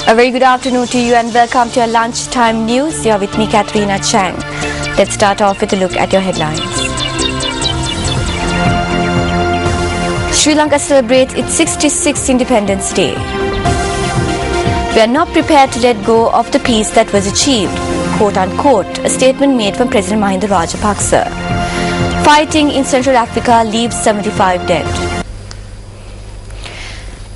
A very good afternoon to you and welcome to your lunchtime news. You're with me, Katrina Chang. Let's start off with a look at your headlines. Sri Lanka celebrates its 66th Independence Day. We are not prepared to let go of the peace that was achieved, quote unquote, a statement made from President Mahinda Rajapaksa. Fighting in Central Africa leaves 75 dead.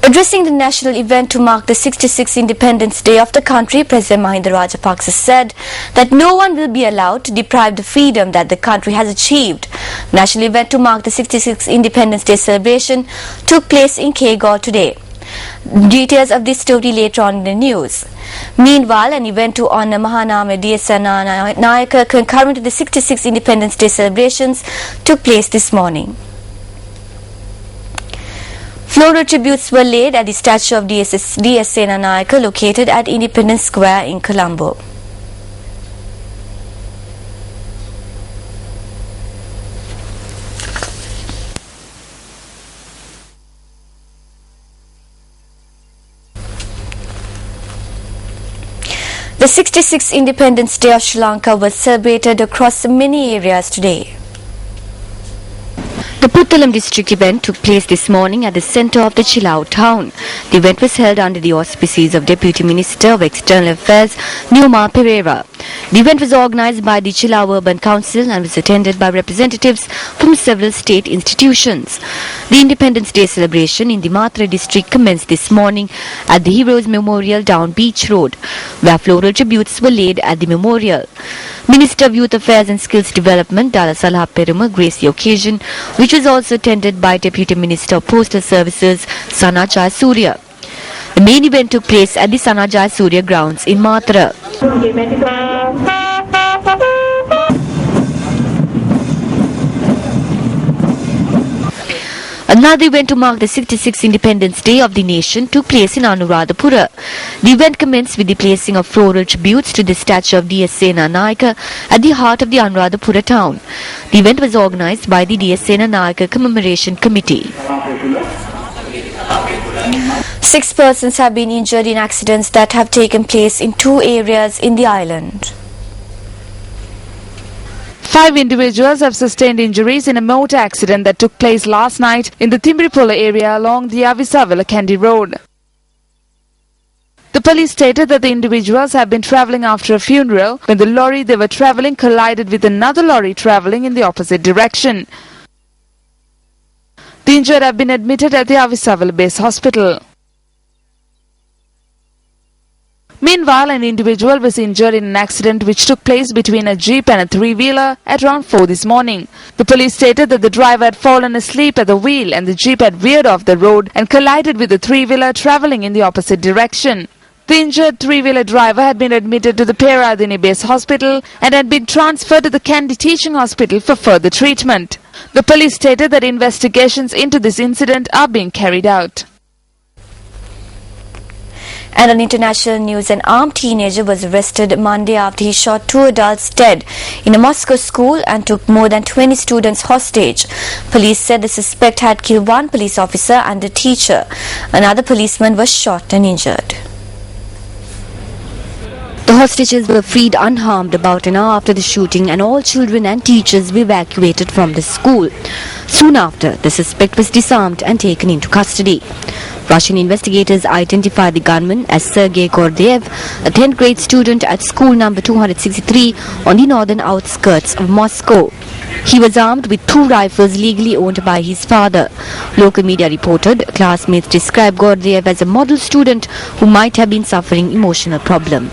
Addressing the national event to mark the 66th Independence Day of the country, President Mahinda Rajapaksa said that no one will be allowed to deprive the freedom that the country has achieved. The national event to mark the 66th Independence Day celebration took place in Kegor today. Details of this story later on in the news. Meanwhile, an event to honor Mahanama Diyasena Nayaka concurrent to the 66th Independence Day celebrations took place this morning. Floral tributes were laid at the statue of Diyasena Nayaka located at Independence Square in Colombo. The 66th Independence Day of Sri Lanka was celebrated across many areas today. The Puttalam district event took place this morning at the centre of the Chilao town. The event was held under the auspices of Deputy Minister of External Affairs, Newma Pereira. The event was organised by the Chilao Urban Council and was attended by representatives from several state institutions. The Independence Day celebration in the Matra district commenced this morning at the Heroes Memorial down Beach Road, where floral tributes were laid at the memorial. Minister of Youth Affairs and Skills Development, Dala Salah Peruma, graced the occasion, which was also attended by Deputy Minister of Postal Services, Sana Jayasuriya. The main event took place at the Sana Jayasuriya grounds in Matra. Another event to mark the 66th Independence Day of the nation took place in Anuradhapura. The event commenced with the placing of floral tributes to the statue of Diyasena Nayaka at the heart of the Anuradhapura town. The event was organised by the Diyasena Nayaka Commemoration Committee. 6 persons have been injured in accidents that have taken place in 2 areas in the island. 5 individuals have sustained injuries in a motor accident that took place last night in the Timbripola area along the Avisavala-Kandy road. The police stated that the individuals have been travelling after a funeral when the lorry they were travelling collided with another lorry travelling in the opposite direction. The injured have been admitted at the Avisavala Base Hospital. Meanwhile, an individual was injured in an accident which took place between a jeep and a 3-wheeler at around 4 this morning. The police stated that the driver had fallen asleep at the wheel and the jeep had veered off the road and collided with the 3-wheeler travelling in the opposite direction. The injured 3-wheeler driver had been admitted to the Peradini Base Hospital and had been transferred to the Kandy Teaching Hospital for further treatment. The police stated that investigations into this incident are being carried out. And on international news, an armed teenager was arrested Monday after he shot 2 adults dead in a Moscow school and took more than 20 students hostage. Police said the suspect had killed 1 police officer and a teacher. Another policeman was shot and injured. The hostages were freed unharmed about an hour after the shooting, and all children and teachers were evacuated from the school. Soon after, the suspect was disarmed and taken into custody. Russian investigators identified the gunman as Sergei Gordiev, a 10th grade student at school number 263 on the northern outskirts of Moscow. He was armed with 2 rifles legally owned by his father. Local media reported classmates described Gordiev as a model student who might have been suffering emotional problem.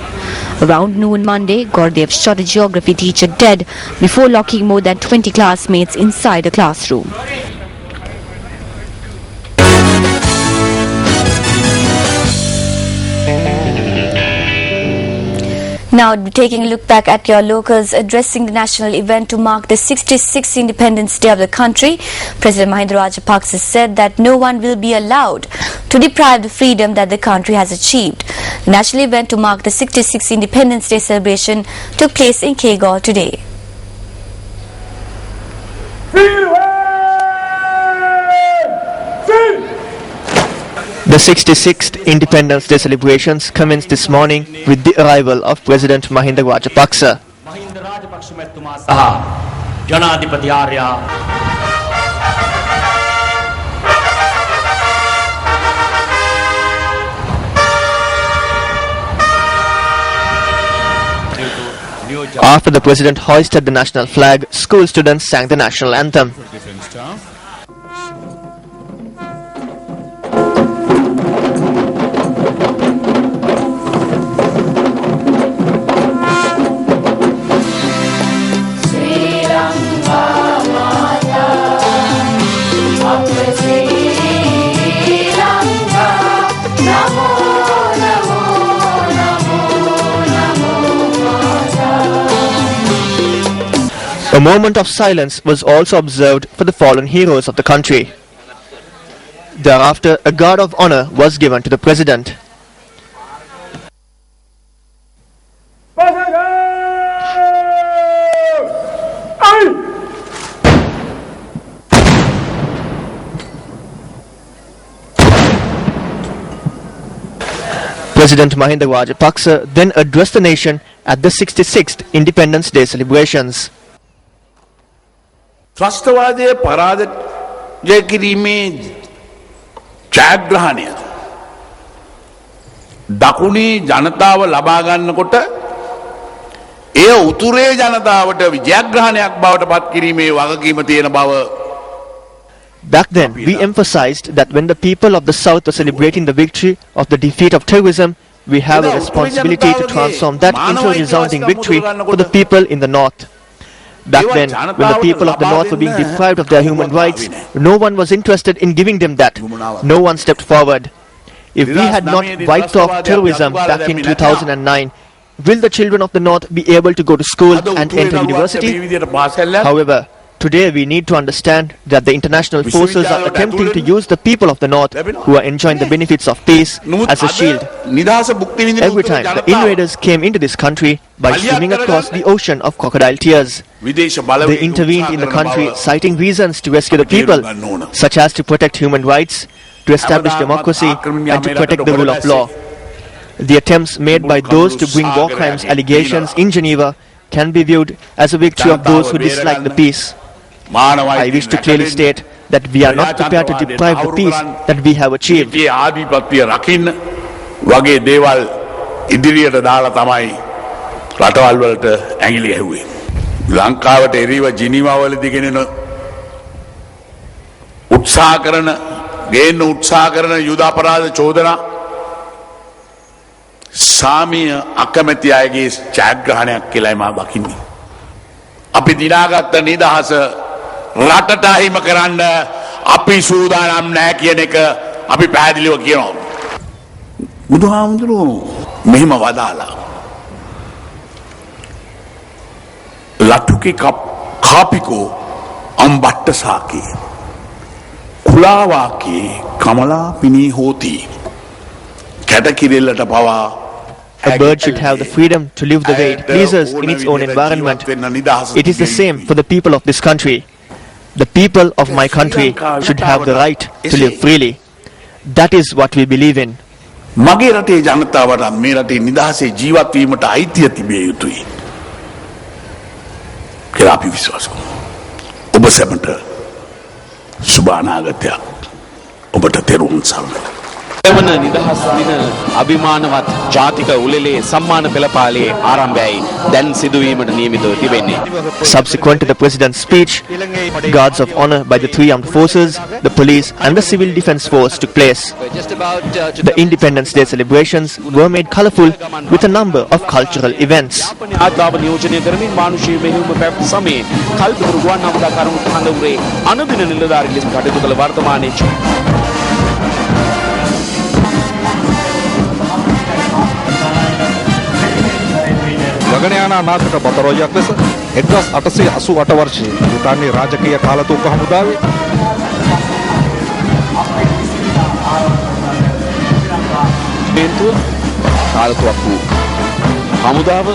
Around noon Monday, Gordiev shot a geography teacher dead before locking more than 20 classmates inside a classroom. Now, taking a look back at your locals addressing the national event to mark the 66th Independence Day of the country, President Mahinda Rajapaksa said that no one will be allowed to deprive the freedom that the country has achieved. The national event to mark the 66th Independence Day celebration took place in Kegor today. The 66th Independence Day celebrations commenced this morning with the arrival of President Mahinda Rajapaksa. After the president hoisted the national flag, school students sang the national anthem. A moment of silence was also observed for the fallen heroes of the country. Thereafter, a guard of honor was given to the president. President Mahinda Rajapaksa then addressed the nation at the 66th Independence Day celebrations. ත්‍රස්තවාදයේ පරාජය කිරීමේ ජයග්‍රහණය දකුණේ ජනතාව ලබා ගන්නකොට එය උතුරේ ජනතාවට විජයග්‍රහණයක් බවට පත් කිරීමේ වගකීම තියෙන බව. Back then, we emphasized that when the people of the South were celebrating the victory of the defeat of terrorism, we have a responsibility to transform that into a resounding victory for the people in the North. Back then, when the people of the North were being deprived of their human rights, no one was interested in giving them that. No one stepped forward. If we had not wiped off terrorism back in 2009, will the children of the North be able to go to school and enter university? However, today we need to understand that the international forces are attempting to use the people of the North who are enjoying the benefits of peace as a shield. Every time the invaders came into this country by swimming across the ocean of crocodile tears, they intervened in the country citing reasons to rescue the people, such as to protect human rights, to establish democracy and to protect the rule of law. The attempts made by those to bring war crimes allegations in Geneva can be viewed as a victory of those who dislike the peace. I wish to clearly state that we are not prepared to deprive the peace that we have achieved. ලංකාවට එරෙහිව Geneva වලදී ගෙනෙන උත්සාහ කරන යුද අපරාධ චෝදනා සාමීය අකමැති අයගේ ජයග්‍රහණයක් කියලායි මා දකින්නේ. අපි දිනාගත්ත නිදහස රටට අහිම කරන්න අපි සූදානම් නැහැ කියන එක අපි පැහැදිලිව කියනවා. බුදුහාමුදුරුවෝ මෙහිම වදාලා लट्ठू कापी को अम्बट्ट साकी कुलावा की कमला पिनी होती कैटकिरेलट पवा. A bird should have the freedom to live the way it pleases in its own environment. It is the same for the people of this country. The people of my country should have the right to live freely. That is what we believe in. මගේ රටේ ජනතාවට මේ රටේ නිදහසේ ජීවත් වීමට අයිතිය තිබිය යුතුයි. කියලා අපි විශ්වාස කරනවා. ඔබ සැමට සුබ අනාගතයක් ඔබට තෙරුවන් සරණයි. එවන නිදහස් දින අභිමානවත් ජාතික උළෙලේ සම්මාන පෙළපාලේ ආරම්භයයි දැන් සිදුවීමට නියමිතව තිබෙන්නේ. Subsequent to the president's speech, guards of honor by the three armed forces, the police and the civil defense force took place. The Independence Day celebrations were made colorful with a number of cultural events. ආත්මාව නියෝජනය කරමින් මානුෂීය මෙහෙයුම පැවති සමයේ කල්පිතුරු ගුවන් හමුදා කරුණු කඳවුරේ අනුදින නිලධාරී ලෙස කටයුතු කළ වර්තමානයේ ගගනයානා නාටක බතරොයක් ලෙස 1888 වර්ෂයේ බ්‍රිතාන්‍ය රාජකීය කාලතුවක්කු හමුදාවේ කාලතුවක්කු හමුදාව.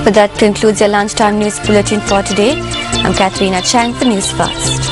But that concludes your lunchtime news bulletin for today. I'm Katrina Chang for Newsfirst.